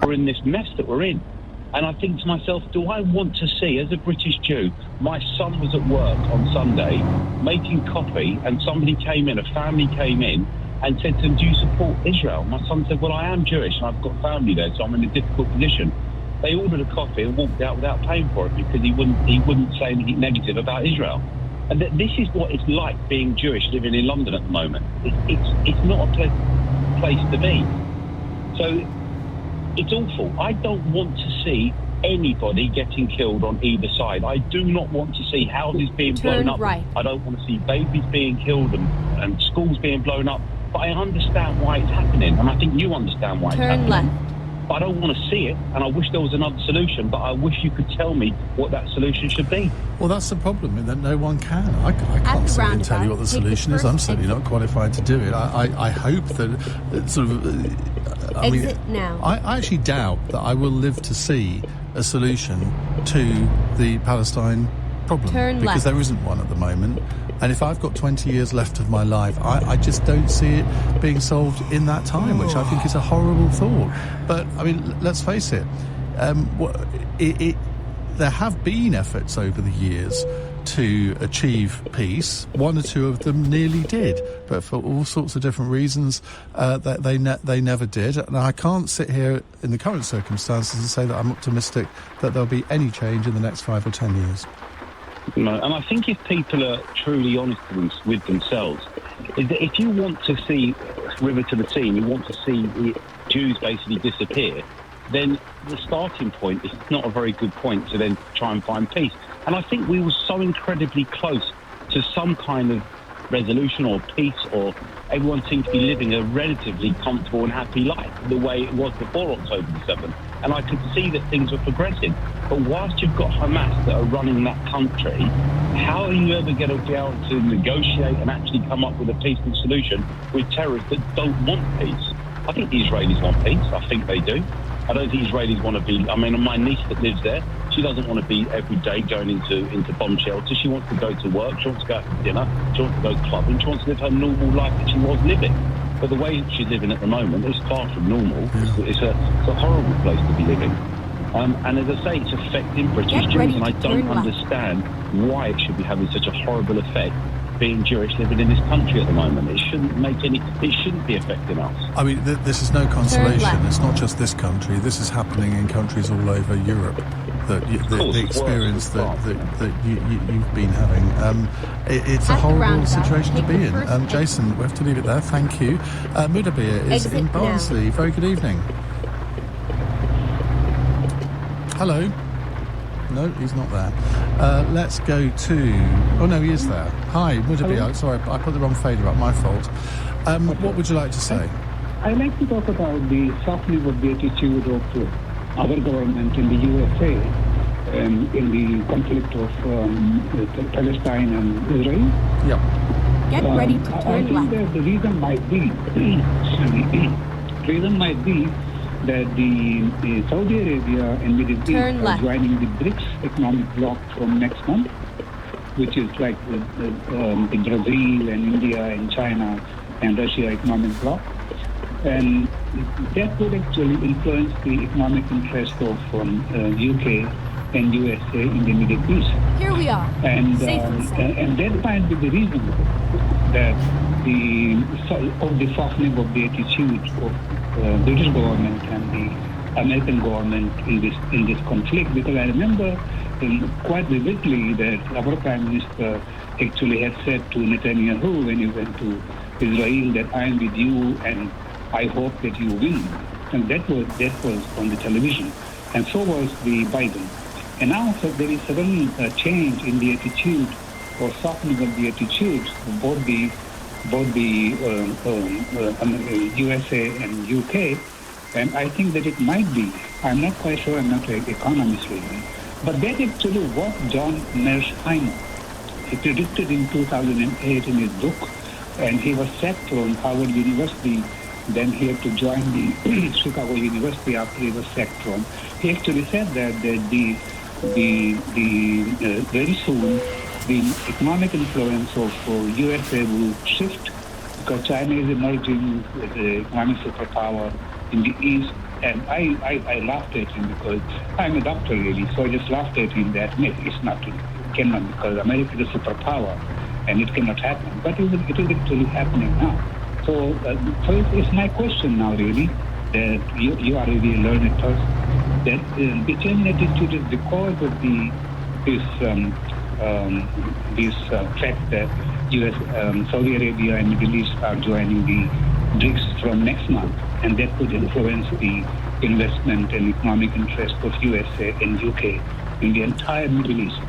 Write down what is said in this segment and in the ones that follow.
we're in this mess that we're in. And I think to myself, do I want to see, as a British Jew, my son was at work on Sunday making coffee, and somebody came in, a family came in, and said to him, do you support Israel? My son said, well, I am Jewish and I've got family there, so I'm in a difficult position. They ordered a coffee and walked out without paying for it because he wouldn't say anything negative about Israel. And this is what it's like being Jewish living in London at the moment. It's not a pleasant place to be. So it's awful. I don't want to see anybody getting killed on either side. I do not want to see houses being blown up. Right. I don't want to see babies being killed and schools being blown up. But I understand why it's happening, and I think you understand why it's happening. Turn left. But I don't want to see it, and I wish there was another solution, but I wish you could tell me what that solution should be. Well, that's the problem, in that no one can. I can't sit and tell you what the solution is. I'm certainly not qualified to do it. I hope that sort of... I mean, now. I actually doubt that I will live to see a solution to the Palestine problem. Turn because left. There isn't one at the moment. And if I've got 20 years left of my life, I just don't see it being solved in that time, which I think is a horrible thought. But, I mean, let's face it, there have been efforts over the years to achieve peace. One or two of them nearly did, but for all sorts of different reasons, they never did. And I can't sit here in the current circumstances and say that I'm optimistic that there'll be any change in the next 5 or 10 years. No, and I think if people are truly honest with themselves, is that if you want to see River to the Sea, and you want to see Jews basically disappear, then the starting point is not a very good point to then try and find peace. And I think we were so incredibly close to some kind of resolution or peace, or everyone seemed to be living a relatively comfortable and happy life the way it was before October the 7th. And I could see that things were progressing. But whilst you've got Hamas that are running that country, how are you ever going to be able to negotiate and actually come up with a peaceful solution with terrorists that don't want peace? I think the Israelis want peace. I think they do. I don't think Israelis want to be... I mean, my niece that lives there, she doesn't want to be every day going into bomb shelters. She wants to go to work. She wants to go out for dinner. She wants to go clubbing. She wants to live her normal life that she was living. But the way she's living at the moment is far from normal. It's a horrible place to be living. And as I say, it's affecting British Jews, and I don't understand why it should be having such a horrible effect being Jewish living in this country at the moment. It shouldn't be affecting us. I mean, this is no consolation. It's not just this country. This is happening in countries all over Europe. The experience that you've been having. It's a horrible situation to be in. Jason, we have to leave it there. Thank you. Mudabir is in Barnsley. Very good evening. Hello. No, he's not there. Let's go to... Oh, no, he is there. Hi, Mudabir. Sorry, I put the wrong fader up. My fault. What would you like to say? I'd like to talk about the softening of the attitude of our government in the USA in the conflict of Palestine and Israel. Yeah. Get ready to turn left. I think that the reason might be that the Saudi Arabia and Middle East are joining the BRICS economic bloc from next month, which is like the Brazil and India and China and Russia economic bloc. And that would actually influence the economic interest of UK and USA in the Middle East. Here we are. And that might be the reason that the softening of the attitude of British government and the American government in this conflict. Because I remember quite vividly that our Prime Minister actually had said to Netanyahu when he went to Israel that I am with you and I hope that you win. And that was on the television. And so was the Biden. And now there is sudden change in the attitude or softening of the attitudes of both the USA and UK. And I think that it might be, I'm not quite sure, I'm not an economist really, but that actually what John Mearsheimer, he predicted in 2008 in his book, and he was sacked from Harvard University. Then he had to join the Chicago University after he was sacked from. He actually said that the very soon the economic influence of USA will shift because China is emerging as an economic superpower, in the East. And I laughed at him because I'm a doctor, really. So I just laughed at him that it's not, it cannot, because America is a superpower and it cannot happen. But it is actually happening now. So it's my question now, really, that you are really a learned person, that the change in attitude is because of this fact that U.S., Saudi Arabia and Middle East are joining the BRICS from next month, and that could influence the investment and economic interest of USA and UK in the entire Middle East.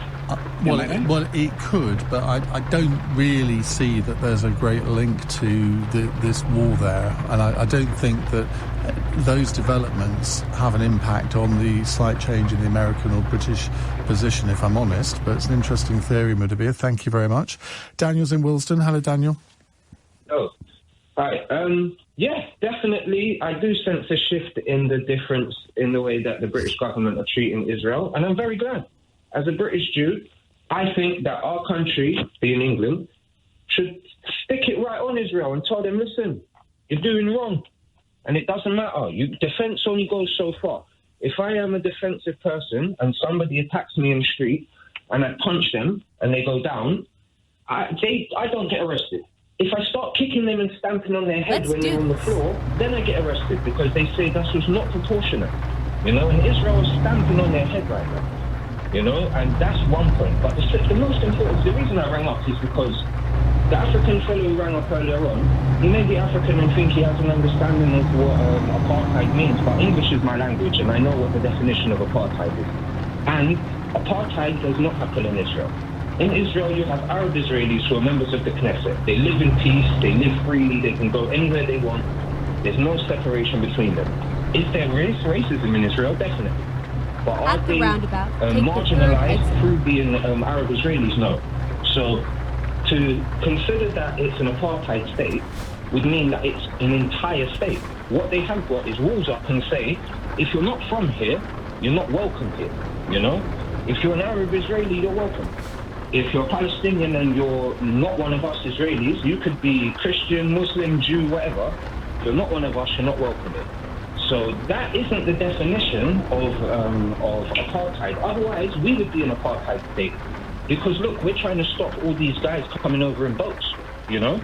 Well, it could, but I don't really see that there's a great link to this war there, and I don't think that those developments have an impact on the slight change in the American or British position, if I'm honest. But it's an interesting theory, Mudabir. Thank you very much. Daniel's in Willesden. Hello, Daniel. Oh, hi. Yeah, definitely. I do sense a shift in the difference in the way that the British government are treating Israel, and I'm very glad. As a British Jew, I think that our country, being England, should stick it right on Israel and tell them, listen, you're doing wrong. And it doesn't matter. Defense only goes so far. If I am a defensive person and somebody attacks me in the street and I punch them and they go down, I don't get arrested. If I start kicking them and stamping on their head when they're on the floor, then I get arrested because they say that was not proportionate. You know, and Israel is stamping on their head right now. You know, and that's one point. But the most important, the reason I rang up is because the African fellow who rang up earlier on, he may be African and think he has an understanding of what apartheid means, but English is my language and I know what the definition of apartheid is. And apartheid does not happen in Israel. In Israel, you have Arab Israelis who are members of the Knesset. They live in peace, they live freely, they can go anywhere they want. There's no separation between them. Is there racism in Israel? Definitely. But are they marginalized through being Arab Israelis? No. So to consider that it's an apartheid state would mean that it's an entire state. What they have got is rules up and say, if you're not from here, you're not welcome here, you know? If you're an Arab Israeli, you're welcome. If you're Palestinian and you're not one of us Israelis, you could be Christian, Muslim, Jew, whatever. If you're not one of us, you're not welcome here. So that isn't the definition of apartheid. Otherwise, we would be an apartheid state. Because look, we're trying to stop all these guys coming over in boats, you know?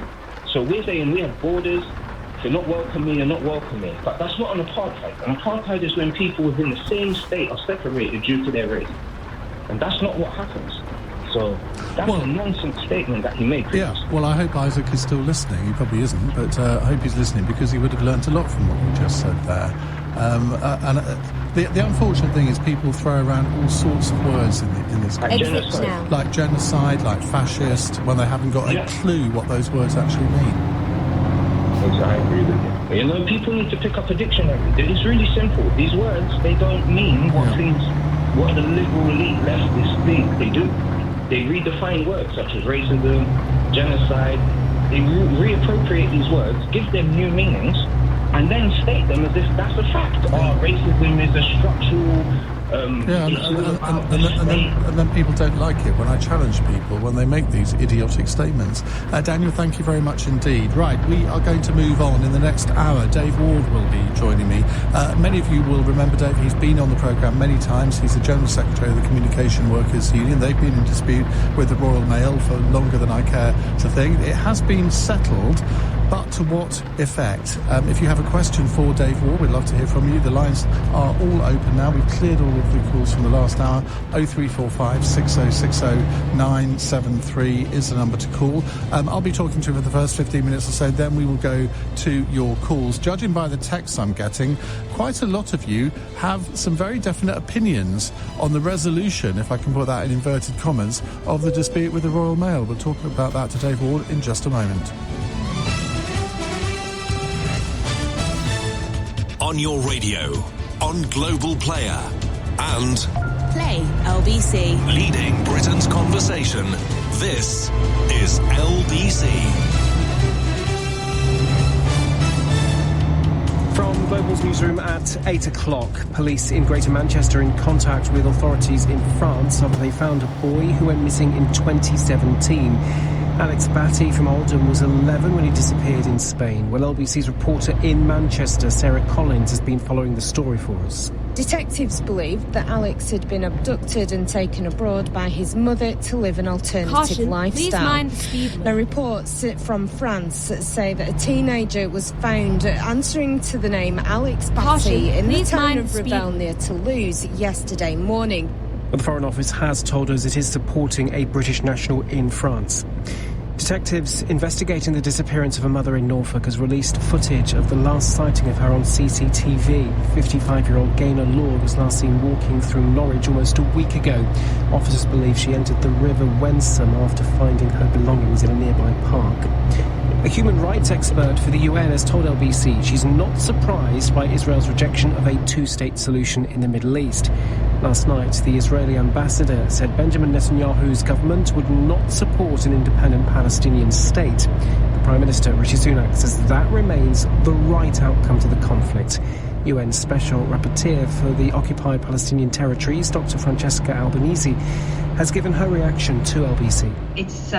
So we're saying we have borders. If you're not welcome here, you're not welcome here. But that's not an apartheid. An apartheid is when people within the same state are separated due to their race. And that's not what happens. So that's a nonsense statement that he made. Yeah, well, I hope Isaac is still listening. He probably isn't, but I hope he's listening because he would have learnt a lot from what you just said there. The unfortunate thing is people throw around all sorts of words in this genocide. Like genocide, like fascist, when they haven't got a clue what those words actually mean. I agree with you. You know, people need to pick up a dictionary. It's really simple. These words, they don't mean what the liberal elite leftists think they do. They redefine words such as racism, genocide. They reappropriate these words, give them new meanings, and then state them as if that's a fact. Racism is a structural... and then people don't like it when I challenge people when they make these idiotic statements. Daniel, thank you very much indeed. Right, we are going to move on. In the next hour, Dave Ward will be joining me. Many of you will remember Dave. He's been on the programme many times. He's the General Secretary of the Communication Workers Union. They've been in dispute with the Royal Mail for longer than I care to think. It has been settled, but to what effect? If you have a question for Dave Ward, we'd love to hear from you. The lines are all open now. We've cleared all of the calls from the last hour. 0345 6060 973 is the number to call. I'll be talking to him for the first 15 minutes or so, then we will go to your calls. Judging by the texts I'm getting, quite a lot of you have some very definite opinions on the resolution, if I can put that in inverted commas, of the dispute with the Royal Mail. We'll talk about that to Dave Ward in just a moment. On your radio, on Global Player, and Play LBC. leading Britain's conversation. This is LBC. From Global's newsroom at 8 o'clock, police in Greater Manchester in contact with authorities in France after they found a boy who went missing in 2017. Alex Batty from Oldham was 11 when he disappeared in Spain. Well, LBC's reporter in Manchester, Sarah Collins, has been following the story for us. Detectives believe that Alex had been abducted and taken abroad by his mother to live an alternative lifestyle. Now, reports from France say that a teenager was found answering to the name Alex Batty in the town of Revel near Toulouse yesterday morning. Well, the Foreign Office has told us it is supporting a British national in France. Detectives investigating the disappearance of a mother in Norfolk has released footage of the last sighting of her on CCTV. 55-year-old Gaynor Lord was last seen walking through Norwich almost a week ago. Officers believe she entered the River Wensum after finding her belongings in a nearby park. A human rights expert for the UN has told LBC she's not surprised by Israel's rejection of a two-state solution in the Middle East. Last night, the Israeli ambassador said Benjamin Netanyahu's government would not support an independent Palestinian state. The Prime Minister, Rishi Sunak, says that remains the right outcome to the conflict. UN Special Rapporteur for the occupied Palestinian territories, Dr. Francesca Albanese, has given her reaction to LBC. It's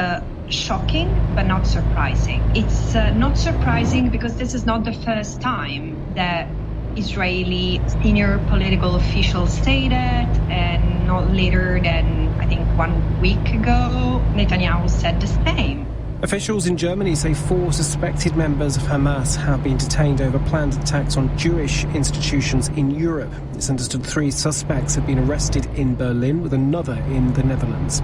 shocking, but not surprising. It's not surprising because this is not the first time that Israeli senior political officials stated, and not later than, I think, 1 week ago, Netanyahu said the same. Officials in Germany say 4 suspected members of Hamas have been detained over planned attacks on Jewish institutions in Europe. It's understood 3 suspects have been arrested in Berlin, with another in the Netherlands.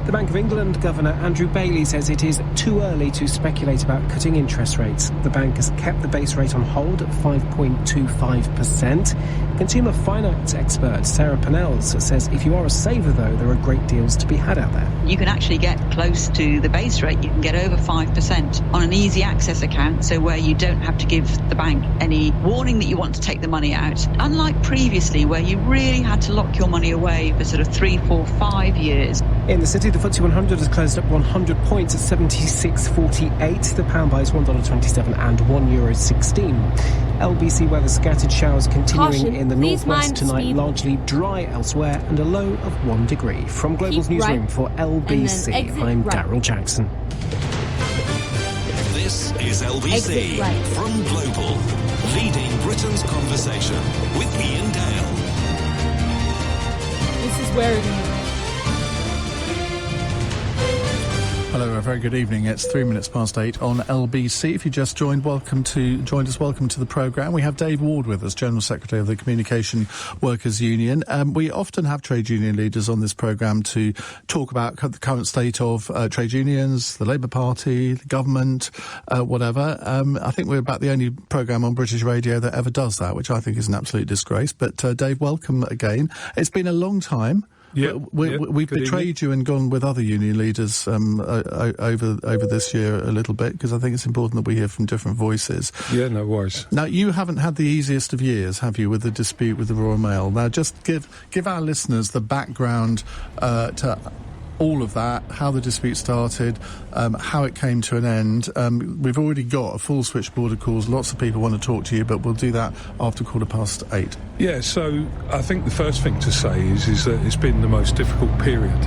The Bank of England Governor Andrew Bailey says it is too early to speculate about cutting interest rates. The bank has kept the base rate on hold at 5.25%. Consumer finance expert Sarah Pennells says if you are a saver, though, there are great deals to be had out there. You can actually get close to the base rate. You can get over 5% on an easy access account, so where you don't have to give the bank any warning that you want to take the money out. Unlike previously, where you really had to lock your money away for sort of 3, 4, 5 years. In the city, the FTSE 100 has closed up 100 points at 76.48. The pound buys $1.27 and €1.16. LBC weather: scattered showers continuing in the northwest tonight, largely dry elsewhere, and a low of 1 degree. From Global's newsroom for LBC, I'm Daryl Jackson. This is LBC from Global, leading Britain's conversation with Ian Dale. This is where Hello, a very good evening. It's 3 minutes past 8 on LBC. If you just joined us, welcome to the programme. We have Dave Ward with us, General Secretary of the Communication Workers Union. We often have trade union leaders on this programme to talk about the current state of trade unions, the Labour Party, the government, whatever. I think we're about the only programme on British radio that ever does that, which I think is an absolute disgrace. But Dave, welcome again. It's been a long time. Yeah, we've betrayed you and gone with other union leaders over this year a little bit, because I think it's important that we hear from different voices. Yeah, no worries. Now, you haven't had the easiest of years, have you, with the dispute with the Royal Mail? Now, just give our listeners the background to all of that, how the dispute started, how it came to an end. We've already got a full switchboard of calls. Lots of people want to talk to you, but we'll do that after 8:15. Yeah, so I think the first thing to say is that it's been the most difficult period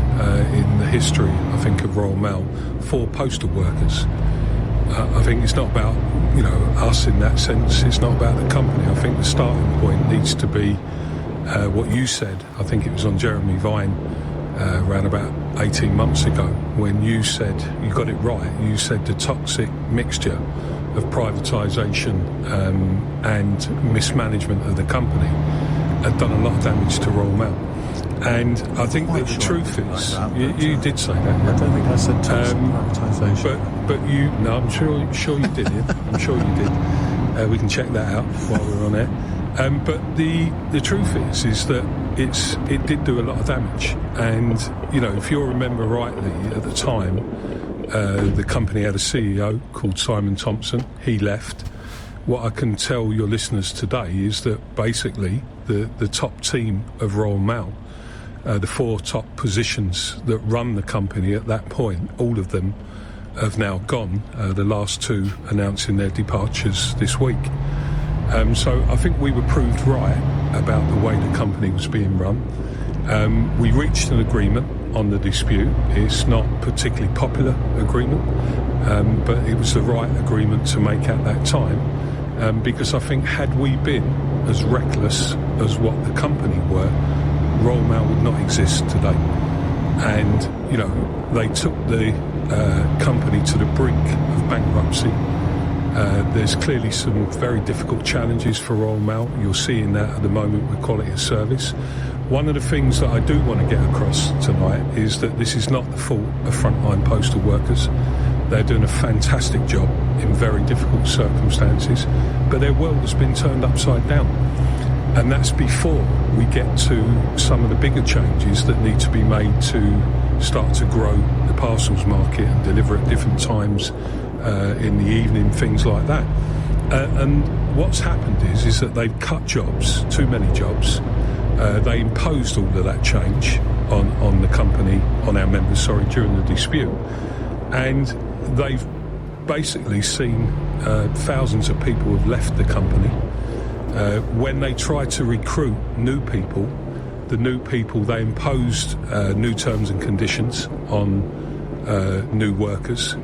in the history, I think, of Royal Mail for postal workers. I think it's not about, us in that sense. It's not about the company. I think the starting point needs to be what you said. I think it was on Jeremy Vine around about 18 months ago, when you said, you got it right, you said the toxic mixture of privatisation and mismanagement of the company had done a lot of damage to Royal Mail. And I think that the truth is, you did say that. I don't think I said toxic privatisation. But I'm sure you did it. I'm sure you did. We can check that out while we're on air. But the truth is that it did do a lot of damage. And, if you'll remember rightly, at the time, the company had a CEO called Simon Thompson. He left. What I can tell your listeners today is that basically the top team of Royal Mail, the 4 top positions that run the company at that point, all of them have now gone. The last 2 announcing their departures this week. So I think we were proved right about the way the company was being run. We reached an agreement on the dispute. It's not a particularly popular agreement, but it was the right agreement to make at that time, because I think had we been as reckless as what the company were, Royal Mail would not exist today. And, you know, they took the company to the brink of bankruptcy. There's clearly some very difficult challenges for Royal Mail. You're seeing that at the moment with quality of service. One of the things that I do want to get across tonight is that this is not the fault of frontline postal workers. They're doing a fantastic job in very difficult circumstances, but their world has been turned upside down. And that's before we get to some of the bigger changes that need to be made to start to grow the parcels market and deliver at different times in the evening, things like that. And what's happened is that they've cut jobs, too many jobs. They imposed all of that change on the company, on our members, during the dispute. And they've basically seen thousands of people have left the company. When they tried to recruit new people, they imposed new terms and conditions on new workers.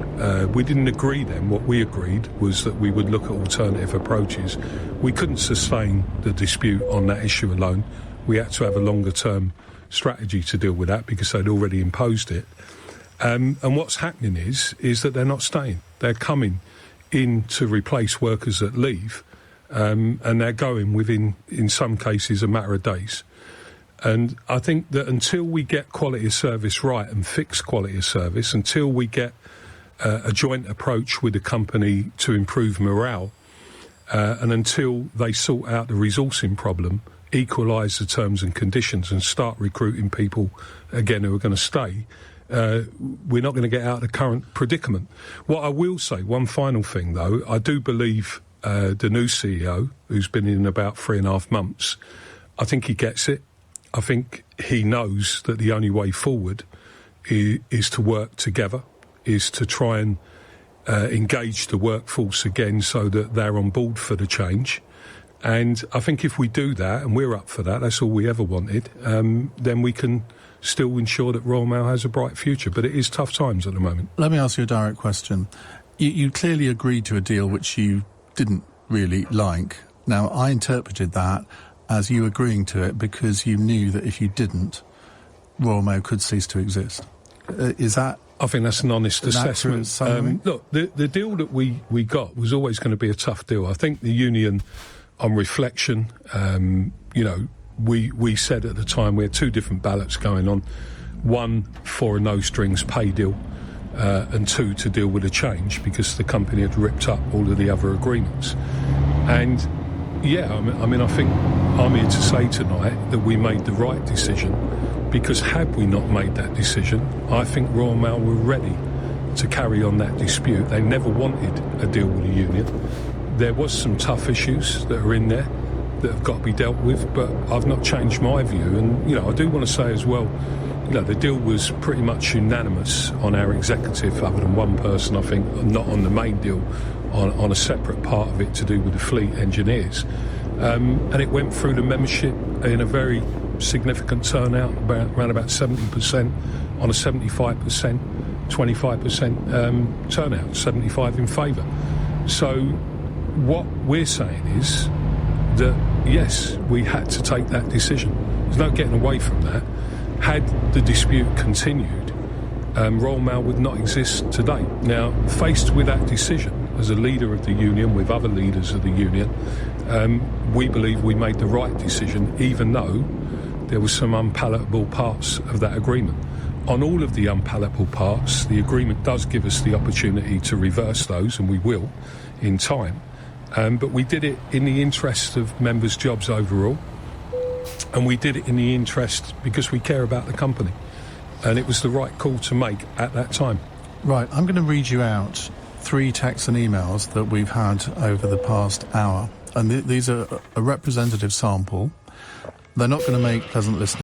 We didn't agree then. What we agreed was that we would look at alternative approaches. We couldn't sustain the dispute on that issue alone. We had to have a longer term strategy to deal with that because they'd already imposed it. And what's happening is that they're not staying. They're coming in to replace workers that leave, and they're going within, in some cases, a matter of days. And I think that until we get quality of service right and fix quality of service, until we get a joint approach with the company to improve morale, and until they sort out the resourcing problem, equalise the terms and conditions and start recruiting people again who are going to stay, we're not going to get out of the current predicament. What I will say, one final thing though, I do believe the new CEO, who's been in about 3.5 months, I think he gets it. I think he knows that the only way forward is to work together, is to try and engage the workforce again so that they're on board for the change. And I think if we do that, and we're up for that, that's all we ever wanted, then we can still ensure that Royal Mail has a bright future. But it is tough times at the moment. Let me ask you a direct question. You clearly agreed to a deal which you didn't really like. Now, I interpreted that as you agreeing to it because you knew that if you didn't, Royal Mail could cease to exist. Is that... I think that's an honest assessment. Look, the deal that we got was always going to be a tough deal. I think the union, on reflection, we said at the time we had 2 different ballots going on. 1 for a no-strings pay deal, and 2 to deal with a change because the company had ripped up all of the other agreements. And yeah, I mean, I think I'm here to say tonight that we made the right decision, because had we not made that decision, I think Royal Mail were ready to carry on that dispute. They never wanted a deal with the union. There was some tough issues that are in there that have got to be dealt with, but I've not changed my view. And, I do want to say as well, the deal was pretty much unanimous on our executive, other than one person, I think, not on the main deal, on a separate part of it to do with the fleet engineers. And it went through the membership in a very significant turnout, around about 70% on a 75%, 25% turnout, 75 in favour. So what we're saying is that, yes, we had to take that decision. There's no getting away from that. Had the dispute continued, Royal Mail would not exist today. Now, faced with that decision, as a leader of the union, with other leaders of the union, we believe we made the right decision, even though there were some unpalatable parts of that agreement. On all of the unpalatable parts, the agreement does give us the opportunity to reverse those, and we will in time. But we did it in the interest of members' jobs overall, and we did it in the interest because we care about the company. And it was the right call to make at that time. Right, I'm going to read you out 3 texts and emails that we've had over the past hour. And these are a representative sample. They're not going to make pleasant listening